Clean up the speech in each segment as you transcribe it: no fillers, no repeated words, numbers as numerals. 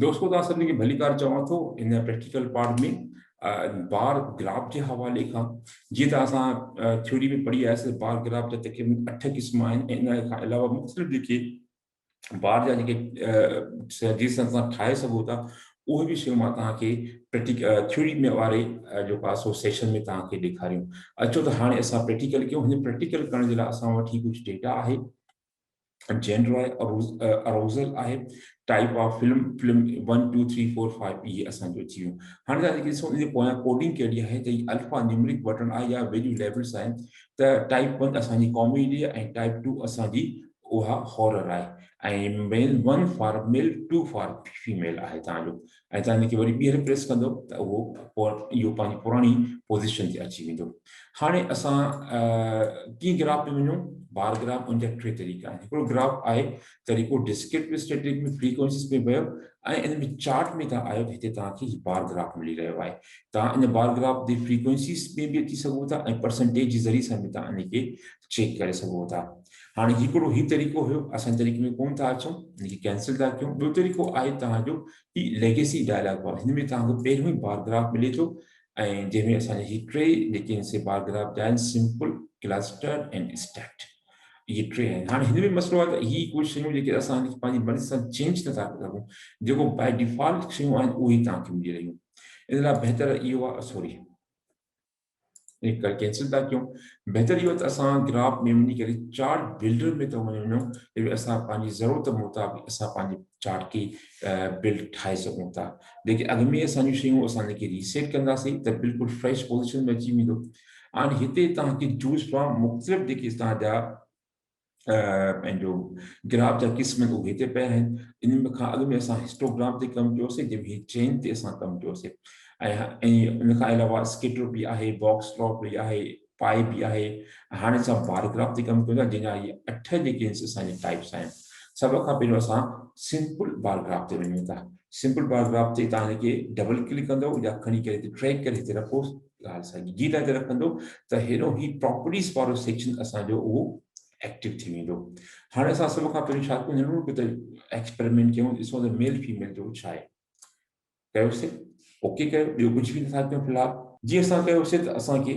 दोस्तों तव्हां सभिनी खे भली कार चवां थो इन प्रैक्टिकल पार्ट में बार ग्राफ के हवाले खां जीअं त असां थ्योरी में पढ़ी आयासीं बार ग्राफ जा तक़रीबन 8 क़िस्म आहिनि ऐं इन खां अलावा मुख़्तलिफ़ जेके बार जा जेके जिस असां ठाहे सघूं था उहे बि शयूं मां तव्हांखे थ्योरी में वारे जेको आहे सो सेशन में तव्हांखे ॾेखारियूं। अचो त हाणे असां प्रैक्टिकल कयूं। हिन प्रैक्टिकल करण जे लाइ असां वटि कुझु डेटा आहे। जेंडर आहे अरोज़ल आहे टाइप ऑफ फिल्म 1 2 3 4 5 ये असांजो अची वियो। हाणे तव्हां जेके ॾिसो इन पोयां कोडिंग कहिड़ी आहे त ही अल्फा न्यूमरिक बटन आहे या वैल्यू लेवल्स आहिनि त टाइप 1 असांजी कॉमेडी आहे ऐं टाइप 2 असांजी उहा हॉरर आहे ऐं मेल 1 फॉर मेल 2 फॉर फीमेल आहे तव्हांजो ऐं तव्हां हिनखे वरी ॿीहर प्रेस कंदो त उहो इहो पंहिंजी पुराणी पोज़ीशन ते अची वेंदो। हाणे असां कीअं ग्राफ में वञूं? बार ग्राफ उनजा टे तरीक़ा आहिनि। हिकिड़ो ग्राफ आहे तरीक़ो डिस्क्रिप्टिव स्टैटिक में फ्रीक्वेंसीज़ में वियो ऐं इन में चार्ट में तव्हां आयो हिते तव्हांखे ही बार ग्राफ मिली रहियो आहे। तव्हां इन बार ग्राफ जी फ्रीक्वेंसीज़ में बि अची सघो था ऐं परसेंटेज जे ज़रिए सां बि तव्हां इनखे चेक करे सघो था। हाणे हिकिड़ो ही तरीक़ो हुयो, असां तरीक़े में कोन था अचूं, इनखे कैंसिल था कयूं। ॿियो तरीक़ो आहे तव्हांजो ही लेगेसी डायलॉग बार। हिन में तव्हांखे पहिरियों ई बार ग्राफ मिले थो ऐं जंहिंमें असांजे ही टे जेके से बार ग्राफ जा आहिनि सिंपल क्लस्टर एंड स्टैक्ड ये टे आहिनि। हाणे हिन में मसइलो आहे त ही कुझु शयूं जेके असां पंहिंजी मर्ज़ी सां चेंज नथा करे सघूं, जेको बाय डिफॉल्ट शयूं आहिनि उहे ई तव्हांखे मिली रहियूं। इन लाइ बहितर इहो आहे सॉरी कैंसिल था कयूं। बहितर इहो त असां ग्राफ में वञी करे चार्ट बिल्डर में त वञूं जंहिंमें असां पंहिंजी ज़रूरत मुताबिक़ असां पंहिंजे चार्ट खे बिल्ड ठाहे सघूं था। जेके अॻु में असांजूं शयूं असां हिनखे रीसेट कंदासीं त बिल्कुलु फ्रेश पोज़ीशन में अची वेंदो। हाणे हिते तव्हांखे चूज़ फ्रॉम मुख़्तलिफ़ जेके तव्हांजा पंहिंजो ग्राफ जा क़िस्म उहे हिते पिया आहिनि। इन खां अॻु में असां हिस्टोग्राम ते कमु कयोसीं जंहिंमें चेन ते असां कमु कयोसीं ऐं इन खां अलावा स्केटर बि आहे, बॉक्स प्लॉट बि आहे, पाई बि आहे। हाणे असां बार ग्राफ ते कमु कयूं था जंहिंजा इहे 8 जेके असांजे टाइप्स आहिनि। सभ खां पहिरियों असां सिंपल बार ग्राफ ते वञूं था। सिंपल बार ग्राफ ते तव्हां हिनखे डबल क्लिक कंदो या खणी करे ट्रैक करे हिते रखो ॻाल्हि साॻी। जीअं तव्हां हिते रखंदो त हेॾो ही प्रॉपर्टीज़ वारो सेक्शन असांजो उहो एक्टिव थी वेंदो। हाणे असां सभ खां पहिरियों छा कयूं त एक्सपेरिमेंट कयूं, ॾिसो त मेल फीमेल जो छा आहे। कयोसीं ओके कयो, ॿियो कुझु बि नथा कयूं फ़िलहाल। जीअं असां कयोसीं त असांखे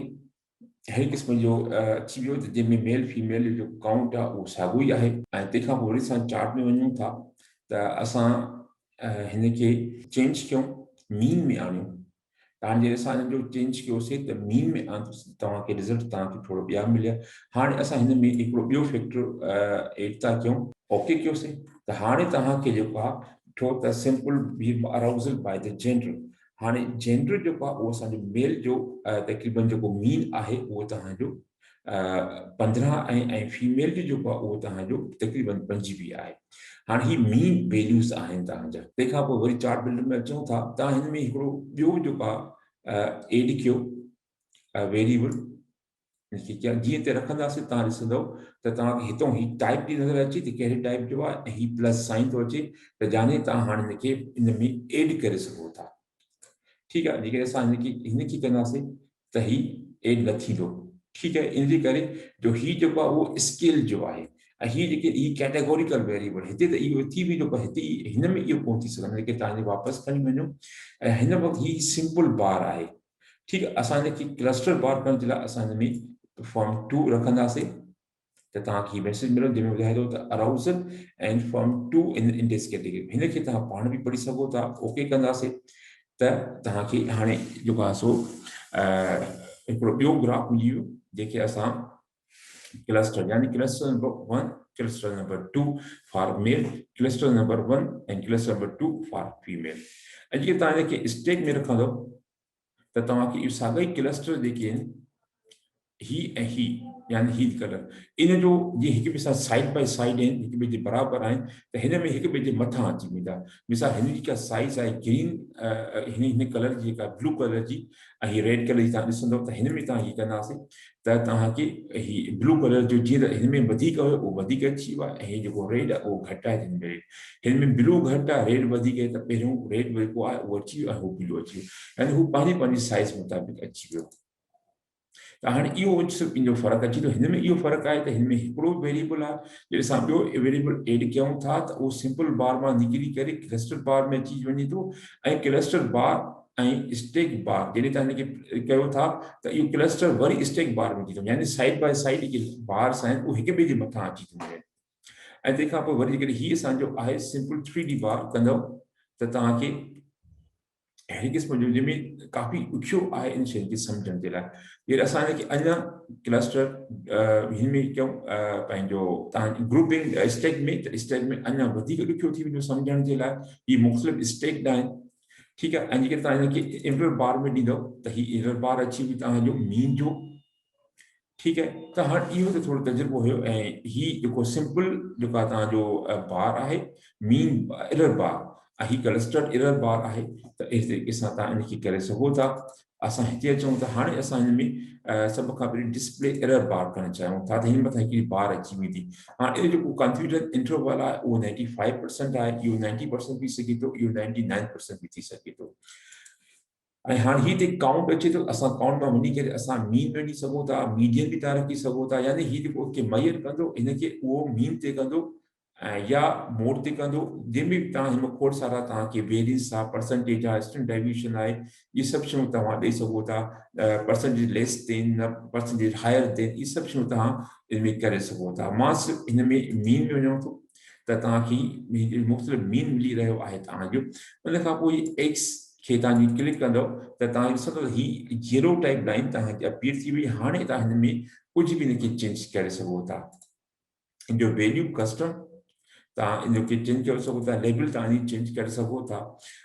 अहिड़े क़िस्म जो अची वियो त जंहिंमें मेल फीमेल जो काउंट आहे उहो साॻियो ई आहे ऐं तंहिंखां पोइ वरी असां चार्ट में वञूं था त असां हिनखे चेंज कयूं, मीन में आणियूं। तव्हांजे असां हिन जो चेंज कयोसीं त मीन में तव्हांखे रिज़ल्ट तव्हांखे थोरो ॿिया मिलिया। हाणे असां हिन में हिकिड़ो ॿियो फैक्टर एड था कयूं, ओके कयोसीं त हाणे तव्हांखे जेको आहे ठो त simple be arousal by the gender. हाणे जेंडर जेको आहे उहो असांजो मेल जो तक़रीबन जेको मीन आहे उहो तव्हांजो 15 ऐं फीमेल जो जेको आहे उहो तव्हांजो तक़रीबन 25 आहे। हाणे ही मीन वैल्यूज़ आहिनि तव्हांजा। तंहिंखां पोइ वरी चार्ट बिल्डर में अचूं था। तव्हां हिन में हिकिड़ो ॿियो जेको आहे एड कयो वेरिएबल। जीअं ते रखंदासीं तव्हां ॾिसंदव त तव्हांखे हितां ही टाइप थी नज़र अचे त कहिड़े टाइप जो आहे ऐं ही प्लस साइन थो अचे त जाने तव्हां हाणे हिनखे इन में एड करे सघो था। ठीकु आहे, जेकॾहिं असां हिनखे कंदासीं त ही एड न थींदो। ठीकु आहे, इन जे करे जो ही जेको आहे उहो स्केल जो आहे ऐं ही जेके ही कैटेगोरिकल वेरिएबल हिते त इहो थी वेंदो पर हिते हिन में इहो कोन थी सघंदो। जेके तव्हांजे वापसि खणी वञो ऐं हिन वक़्तु ही सिंपल बार आहे। ठीकु आहे, असां हिनखे क्लस्टर बार करण जे लाइ असां हिन में फॉर्म 2 रखंदासीं त तव्हांखे मैसेज मिलंदो जंहिंमें ॿुधाए थो त arousal and form 2 in this category. हिनखे तव्हां पाण बि पढ़ी सघो था। ओके कंदासीं त तव्हांखे हाणे जेको आहे सो हिकिड़ो ॿियो ग्राफ मिली वियो जेके असां क्लस्टर यानी cluster number 1 cluster number 2 for male, cluster number 1 and cluster number 2 for female. ऐं जीअं तव्हां हिनखे स्टैक में रखंदव त तव्हांखे इहो साॻा ई क्लस्टर जेके आहिनि ही ऐं ही यानी ही कलर इन जो जीअं हिक ॿिए सां साइड बाय साइड आहिनि, हिक ॿिए जे बराबरि आहिनि त हिन में हिक ॿिए जे मथां अची वेंदा। मिसाल हिन जी का साइज़ आहे ग्रीन हिन कलर जी जेका ब्लू कलर जी ऐं हीअ रेड कलर जी तव्हां ॾिसंदव त हिन में तव्हां हीअ कंदासीं त तव्हांखे ही ब्लू कलर जो जीअं त हिन में वधीक हुयो उहो वधीक अची वियो आहे ऐं हीअ जेको रेड आहे उहो घटि आहे। हिन में ब्लू घटि आहे रेड वधीक आहे त पहिरियों रेड जेको आहे उहो अची वियो ऐं उहो ब्लू अची वियो यानी हू पंहिंजी पंहिंजी साइज़ मुताबिक़ अची वियो। त हाणे इहो सिर्फ़ु इन जो फ़र्क़ु अचे थो। हिन में इहो फ़र्क़ु आहे त हिन में हिकिड़ो वेरिएबल आहे जॾहिं असां ॿियो वेरिएबल एड कयूं था त उहो सिंपल बार मां निकिरी करे क्लस्टर बार में अची वञे थो ऐं क्लस्टर बार ऐं स्टैक बार जॾहिं तव्हां हिनखे कयो था त इहो क्लस्टर वरी स्टैक बार में थी थो, यानी साइड बाय साइड जेके बार्स आहिनि उहे हिक ॿिए जे मथां अची थियूं वञनि। ऐं तंहिंखां पोइ वरी जेकॾहिं हीअ असांजो आहे सिंपल 3D बार कंदव त तव्हांखे अहिड़े क़िस्म जो जंहिंमें काफ़ी ॾुखियो आहे इन शयुनि खे सम्झण जे लाइ। जॾहिं असां हिनखे अञा क्लस्टर हिन में कयूं पंहिंजो तव्हां ग्रुपिंग स्टैक में, त स्टैक में अञा वधीक ॾुखियो थी वेंदो सम्झण जे लाइ। हीअ मुख़्तलिफ़ स्टैक्ड आहिनि, ठीकु आहे। ऐं जेके तव्हां हिनखे एरर बार में ॾींदव त हीअ एरर बार अची वई तव्हांजो मीन जो, ठीकु आहे। त हाणे इहो त थोरो तजुर्बो हुयो ऐं हीअ जेको सिंपल जेको आहे तव्हांजो बार आहे मीन एरर बार ऐं हीअ क्लस्टर्ड एरर बार आहे। त अहिड़े तरीक़े सां तव्हां इनखे करे सघो था। असां हिते अचूं त हाणे असां हिन में सभ खां पहिरीं डिस्प्ले एरर बार करणु चाहियूं था त हिन मथां हिकिड़ी बार अची वेंदी। हाणे इहो जेको कॉन्फिडेंस इंटरवल आहे उहो 95% आहे, इहो 90% थी सघे थो, इहो 99% बि थी सघे थो। ऐं हाणे हीअ हिते काउंट अचे थो, असां काउंट मां वञी करे असां मीन में वञी सघूं था, मीडियन बि तव्हां रखी सघो था, यानी हीअ जेको मय्यर कंदो हिनखे उहो मीन ते कंदो या मोड ते कंदो, जंहिंमें बि तव्हां हिन खोड़ सारा तव्हांखे वेरियंस आहे, परसेंटेज आहे, स्टैंडर्ड डेविएशन आहे, इहे सभु शयूं तव्हां ॾेई सघो था। Percentage less than, percentage higher than, इहे सभु शयूं तव्हां हिन में करे सघो था। मां सिर्फ़ु हिन में मीन में वञां थो त तव्हांखे मुख़्तलिफ़ मीन मिली रहियो आहे तव्हांजो। उन खां पोइ एक्स खे तव्हां क्लिक कंदव त तव्हां ॾिसंदव हीअ जीरो टाइप लाइन तव्हांखे अपीयर थी वई। हाणे तव्हां हिन में कुझु बि हिनखे चेंज करे सघो था। इन जो वैल्यू कस्टम तव्हां इनखे चेंज करे सघो था, लेबल तव्हां चेंज करे सघो था,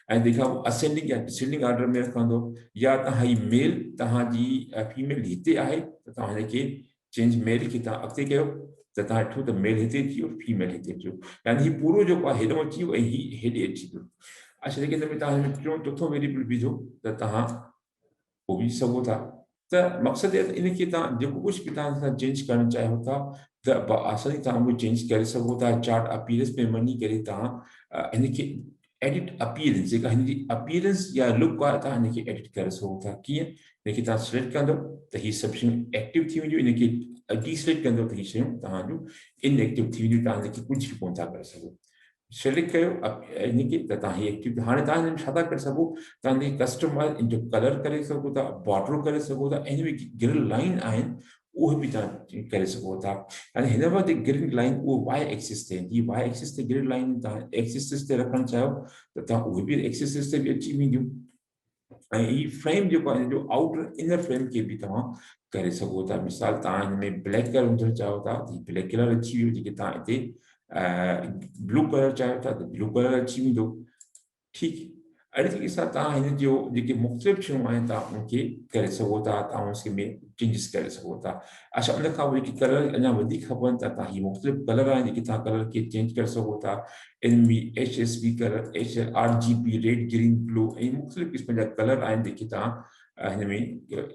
ऐं तंहिंखां पोइ असेंडिंग या डिसेंडिंग ऑर्डर में रखंदो, या तव्हां हीअ मेल तव्हांजी फीमेल हिते आहे त तव्हां हिनखे चेंज मेल खे तव्हां अॻिते कयो त तव्हां ॾिठो त मेल हिते अची वियो, फीमेल हिते अची वियो, यानी हीउ पूरो जेको आहे हेॾो अची वियो ऐं हीउ हेॾे अची वियो। अच्छा, लेकिन हिन में तव्हां हिन में चोथों वेरिएबल विझो त तव्हां पोइ विझी सघो था। त मक़सदु आहे त इनखे तव्हां जेको कुझु बि तव्हां चेंज करणु चाहियो था त आसानी तव्हां उहो चेंज करे सघो था। चार्ट अपीयरेंस में वञी करे तव्हां हिनखे एडिट अपीयरेंस, जेका हिनजी अपीयरेंस या लुक आहे, तव्हां हिनखे एडिट करे सघो था। कीअं? हिनखे तव्हां सिलेक्ट कंदव त हीअ सभु शयूं एक्टिव थी वेंदियूं, हिनखे डीसिलेक्ट कंदव त हीअ शयूं तव्हांजूं इनएक्टिव थी वेंदियूं, तव्हां हिनखे कुझु बि कोन था करे सघो। सिलेक्ट कयो हिनखे त तव्हां हीअ एक्टिव। हाणे तव्हां हिन में छा था करे सघो, तव्हां हिनखे कस्टमाइज़ इन जो कलर करे सघो था, बॉर्डर करे सघो था, ऐं हिन में गिरियल लाइन आहिनि उहे बि तव्हां करे सघो था। हाणे हिन वक़्तु गिरियल लाइन उहो वाई एक्सिस ते, हीअ वाई एक्सिस ते गिरियल लाइन तव्हां एक्सिस ते रखणु चाहियो त तव्हां उहे बि एक्सिस ते बि अची वेंदियूं। ऐं ही फ्रेम जेको आहे जो आउटर इनर फ्रेम के भी तव्हां करे सघो था। मिसाल तव्हां हिन में ब्लैक कलर विझणु चाहियो था त ब्लैक कलर अची वियो, जेके तव्हां हिते ब्लू कलर चाहियो था त ब्लू कलर अची वेंदो, ठीकु। अहिड़े तरीक़े सां तव्हां हिन जो जेके मुख़्तलिफ़ शयूं आहिनि तव्हां उनखे करे सघो था, तव्हां उसके में चेंजिस करे सघो था। अच्छा, उन खां पोइ जेके कलर अञा वधीक खपनि त तव्हां हीअ मुख़्तलिफ़ कलर आहिनि जेके तव्हां कलर खे चेंज करे सघो था। इन में HSB colour, RGB, red, green, blue, ऐं मुख़्तलिफ़ क़िस्म जा कलर आहिनि जेके तव्हां हिन में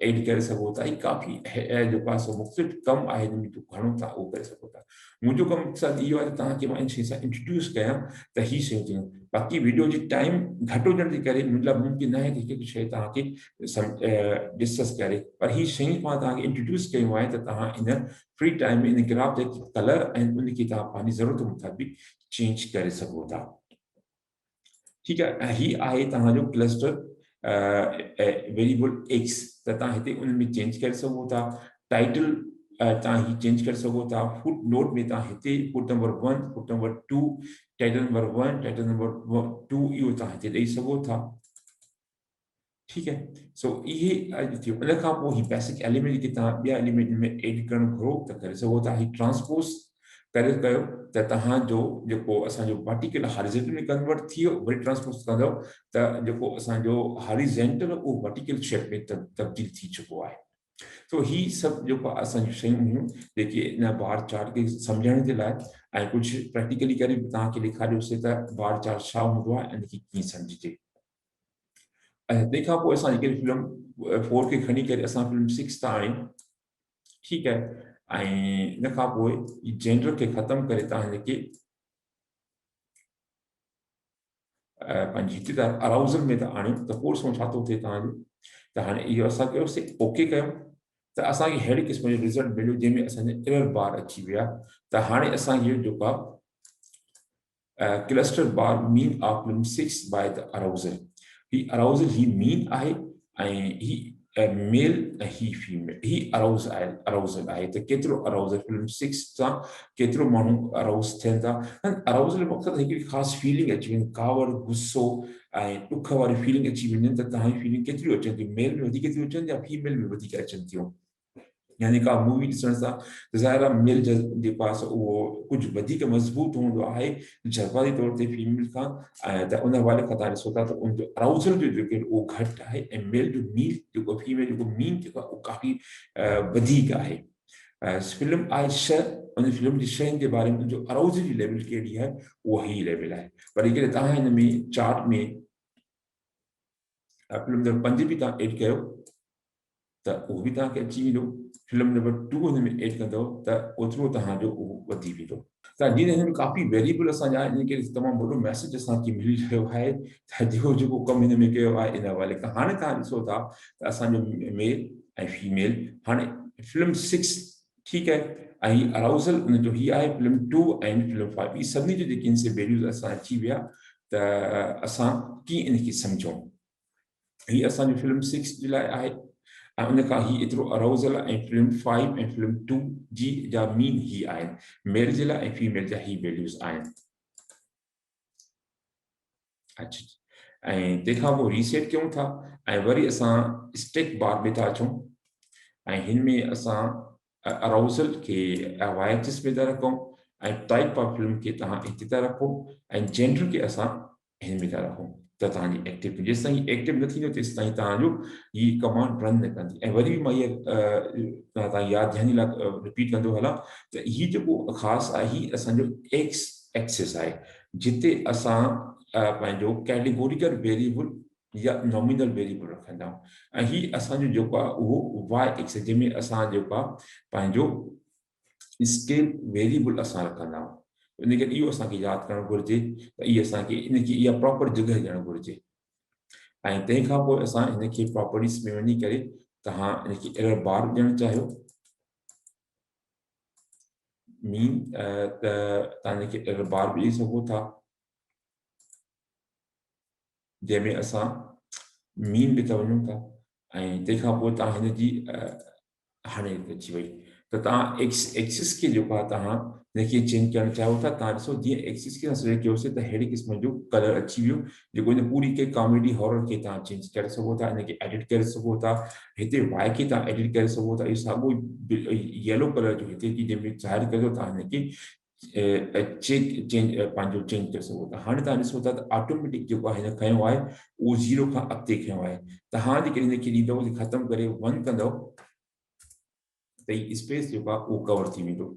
एड करे सघो था। ऐं काफ़ी जेको आहे सो मुख़्तलिफ़ कमु आहे हिन में, जो घणो तव्हां उहो करे सघो था। मुंहिंजो कमु मक़सदु इहो आहे त तव्हांखे मां इन शइ सां इंट्रोड्यूस कयां त हीअ शयूं थियूं। बाक़ी वीडियो जी टाइम घटि हुजण जे करे मतिलबु मुमकिन न आहे त हिकु हिकु शइ तव्हांखे डिस्कस करे, पर हीअ शयूं मां तव्हांखे इंट्रोड्यूस कयूं आहे त तव्हां इन फ्री टाइम में इन ग्राफ जेके कलर आहिनि उनखे तव्हां पंहिंजी ज़रूरत मुताबिक़ चेंज करे सघो था, ठीकु आहे। ऐं हीअ आहे तव्हांजो क्लस्टर वेरिएबल एक्स, त तव्हां हिते उन में चेंज करे सघो था। टाइटल तव्हां हीअ चेंज करे सघो था। फुट नोट में तव्हां हिते foot number 1, foot number 2, title number 1, title number 2 इहो तव्हां हिते ॾेई सघो था, ठीकु आहे। सो इहे थियो। उन खां पोइ हीअ बेसिक एलिमेंट जेके तव्हां ॿिया एलिमेंट में एड करणु घुरो त करे सघो था। हीअ ट्रांसपोज़ करे कयो त तव्हांजो जेको असांजो वर्टिकल हॉरिज़ॉन्टल में कन्वर्ट थी वियो, वरी ट्रांसपोज़ कंदव त जेको असांजो हॉरिज़ॉन्टल उहो वर्टिकल शेप में तब्दील थी चुको आहे। तो ही सभु जेको असांजी शयूं हुयूं जेके इन बार चार्ट खे सम्झण जे लाइ, ऐं कुझु प्रैक्टिकली करे बि तव्हांखे ॾेखारियोसीं त बार चार्ट छा हूंदो आहे ऐं इनखे कीअं सम्झिजे। ऐं तंहिंखां पोइ असां जेके फिल्म 4 खे खणी करे असां फिल्म 6 था आणियूं, ठीकु आहे। ऐं इन खां पोइ जेंडर खे ख़तमु करे तव्हां हिनखे पंहिंजी हिते त अराउज़ल में था आणियूं त पोइ ॾिसूं छा थो थिए तव्हांजो। त हाणे इहो असां कयोसीं, ओके कयूं त असांखे अहिड़े क़िस्म जो रिज़ल्ट मिलियो जंहिंमें असांजा एरर बार अची विया त हाणे असांखे जेको आहे cluster bar mean of film 6 by the arousal ही मीन आहे ऐं ही मेल ऐं ही फीमेल ही अराउज़ल आहे त केतिरो अराउज़ल फिल्म 6 सां केतिरो माण्हू अराउज़ थियनि था अराउज़ल मक़सदु हिकिड़ी ख़ासि फीलिंग अची वञे कावड़ गुस्सो ऐं ॾुख वारी फीलिंग अची वञे त तव्हांजी फीलिंग केतिरियूं अचनि थियूं मेल में वधीक थियूं अचनि या फीमेल में वधीक अचनि थियूं यानी का मूवी ॾिसण सां ज़ाहिर आहे मेल जेको आहे उहो कुझु वधीक मज़बूत हूंदो आहे जज़्बाती तौर ते फीमेल खां ऐं त उन हवाले खां तव्हां ॾिसो था त उनजो अराउज़ल जो जेको उहो घटि आहे ऐं मेल जो मील जेको फीमेल जेको मीन जेको आहे उहो काफ़ी वधीक आहे फिल्म आहे 6 उन फिल्म जी 6 जे बारे में उनजो अराउज़ल जी लेवल कहिड़ी आहे उहा ही लेवल आहे पर जेकॾहिं तव्हां हिन में चार्ट में फिल्म नंबर 5 बि तव्हां एड कयो त उहो बि तव्हांखे अची वेंदो फिल्म नंबर 2 हुन में एड कंदव त ओतिरो तव्हांजो उहो वधी वेंदो त जीअं हिन में काफ़ी वेरिएबल असांजा आहिनि इन करे तमामु वॾो मैसेज असांखे मिली रहियो आहे त जेको कमु हिन में कयो आहे इन हवाले खां हाणे तव्हां ॾिसो था त असांजो मेल ऐं फीमेल हाणे फिल्म 6 ठीकु आहे ऐं ही अराउज़ल उनजो ही आहे फिल्म 2 ऐं फिल्म 5 ही सभिनी जो जेके आहिनि से वैल्यूज़ असां अची विया त असां कीअं इनखे सम्झूं ही असांजो फिल्म 6 जे लाइ आहे ऐं उन खां ही एतिरो अराउज़ल ऐं फिल्म 5 ऐं फिल्म 2 जी जा मीन ही आहिनि मेल जे लाइ ऐं फीमेल जा ही वैल्यूज़ आहिनि अच्छा ऐं तंहिंखां पोइ रीसेट कयूं था ऐं वरी असां स्टेक बार में था अचूं ऐं हिन में असां अराउज़ल खे YHS में था रखूं ऐं टाइप ऑफ फिल्म खे तव्हां हिते था रखो ऐं जेंडर खे असां हिन में था रखूं त तव्हांजी एक्टिव जेसि ताईं एक्टिव न थींदो तेसि ताईं तव्हांजो हीअ कमांड रन न कंदी ऐं वरी बि मां इहा तव्हां यादि ध्यानु लाइ रिपीट कंदो हलां त हीअ जेको ख़ासि आहे हीअ असांजो एक्स एक्सिस आहे जिते असां पंहिंजो कैटेगोरिकल वेरिएबल या नॉमिनल वेरिएबल रखंदा आहियूं ऐं हीअ असांजो जेको आहे उहो वाई एक्सिस जंहिंमें असां जेको आहे पंहिंजो स्केल वेरिएबल असां रखंदा आहियूं इन करे इहो असांखे यादि करणु घुरिजे त इहा असांखे इनखे इहा प्रॉपर जॻह ॾियणु घुरिजे ऐं तंहिंखां पोइ असां हिनखे प्रॉपर्टीज़ में वञी करे तव्हां हिनखे एरर बार ॾियणु चाहियो मीन त तव्हां हिनखे एरर बार बि ॾेई सघो था जंहिंमें असां मीन बि था वञूं था ऐं तंहिंखां पोइ तव्हां हिनजी हाणे अची वई त तव्हां एक्सिस खे जेको आहे तव्हां हिनखे चेंज करणु चाहियो था तव्हां ॾिसो जीअं एक्सिस खे सिलेक्ट कयोसीं त अहिड़े क़िस्म जो कलर अची वियो जेको हिन पूरी के कॉमेडी हॉरर खे तव्हां चेंज करे सघो था हिनखे एडिट करे सघो था हिते वाई खे तव्हां एडिट करे सघो था इहो साॻियो येलो कलर जो हिते जंहिंमें ज़ाहिर कयो तव्हां हिनखे पंहिंजो चेंज करे सघो था हाणे तव्हां ॾिसो था त ऑटोमेटिक जेको आहे हिन खयों आहे उहो 0 खां अॻिते खयों आहे तव्हां जेकॾहिं हिनखे ॾींदव ख़तमु करे 1 कंदव त ही स्पेस जेको आहे उहो कवर थी वेंदो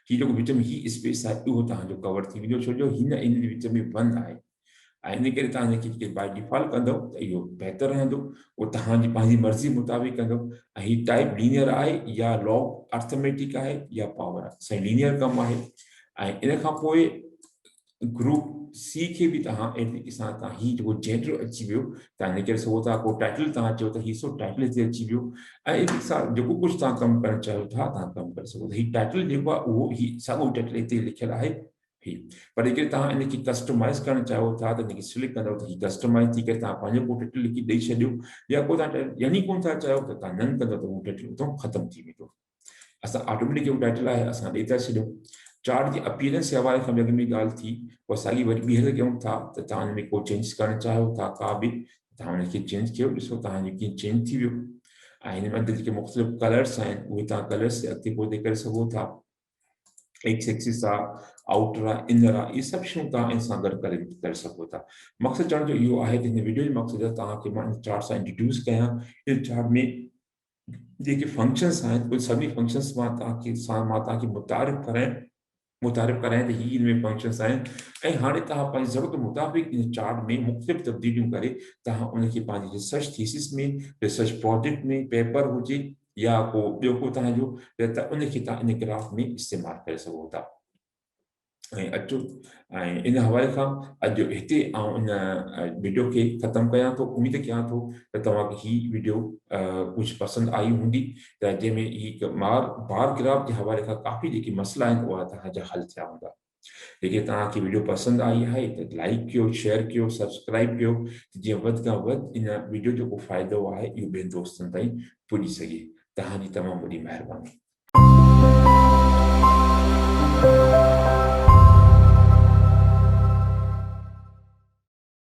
हीउ जेको विच में ही स्पेस आहे उहो तव्हांजो कवर थी वेंदो छो जो हिन इन जे विच में बंदि आहे ऐं इन करे तव्हां हिनखे बाय डिफॉल्ट कंदव त इहो बहितर रहंदो उहो तव्हांजी पंहिंजी मर्ज़ी मुताबिक़ कंदव ऐं हीउ टाइप लीनियर आहे या लॉग अर्थमेटिक आहे या पावर आहे साईं लीनियर कमु आहे ऐं इन खां पोइ ग्रुप सी खे बि तव्हां अहिड़े सां तव्हां हीउ जेको जेंडर अची वियो तव्हां हिन करे सघो था को टाइटल तव्हां चओ त हीउ सो टाइटल हिते अची वियो ऐं इन सां जेको कुझु तव्हां कमु करणु चाहियो था तव्हां कमु करे सघो था हीउ टाइटल जेको आहे उहो ही साॻियो टाइटल हिते लिखियलु आहे ही पर जेकॾहिं तव्हां इनखे कस्टमाइज़ करणु चाहियो था त हिनखे सिलेक्ट कंदव त हीउ कस्टमाइज़ थी करे तव्हां पंहिंजो को टाइटल लिखी ॾेई छॾियो या को तव्हां यानी कोन था चाहियो त तव्हां नन कंदव त उहो टाइटल उतां ख़तमु थी वेंदो असां ऑटोमेटिक जेको टाइटल आहे असां ॾेई था छॾियूं चार्ट जी अपीयरेंस जे हवाले खां अॻु में ॻाल्हि थी पोइ साॻी वरी ॿीहर कयूं था त तव्हां हिन में को चेंज करणु चाहियो था का बि तव्हां हुनखे चेंज कयो ॾिसो तव्हांजो कीअं चेंज थी वियो ऐं हिन में अंदरि जेके मुख़्तलिफ़ कलर्स आहिनि उहे तव्हां कलर्स अॻिते पोइ करे सघो था एक्स एक्सिस आहे आउटर आहे इनर आहे इहे सभु शयूं तव्हां इन सां गॾु करे सघो था मक़सदु चवण जो इहो आहे त हिन वीडियो जो मक़सदु आहे तव्हांखे मां इन चार्ट सां इंट्रोड्यूस कयां इन चार्ट में जेके फंक्शन्स आहिनि उहे सभी फंक्शन्स मां तव्हांखे मुतारिफ़ करायां त हीअ हिन में फंक्शन्स आहिनि ऐं हाणे तव्हां पंहिंजी ज़रूरत मुताबिक़ इन चार्ट में मुख़्तलिफ़ तब्दीलियूं करे तव्हां उनखे पंहिंजी रिसर्च थीसिस में रिसर्च प्रोजेक्ट में पेपर हुजे या को ॿियो को तव्हांजो त उनखे तव्हां इन ग्राफ में इस्तेमालु करे सघो था अचो इन हवाले खां अॼु हिते इन वीडियो खे ख़तमु कयां थो। उमेद कयां थो त तव्हांखे ही वीडियो कुझु पसंदि आई हूंदी, त जंहिंमें ही बार गिराव जे हवाले खां काफ़ी जेके मसइला आहिनि उहा तव्हांजा हल थिया हूंदा। जेके तव्हांखे वीडियो पसंदि आई आहे त लाइक कयो, शेयर कयो, सब्सक्राइब कयो, जीअं वधि खां वधि इन वीडियो जो को फ़ाइदो आहे इहो ॿियनि दोस्तनि ताईं पुॼी सघे। तव्हांजी तमामु वॾी महिरबानी।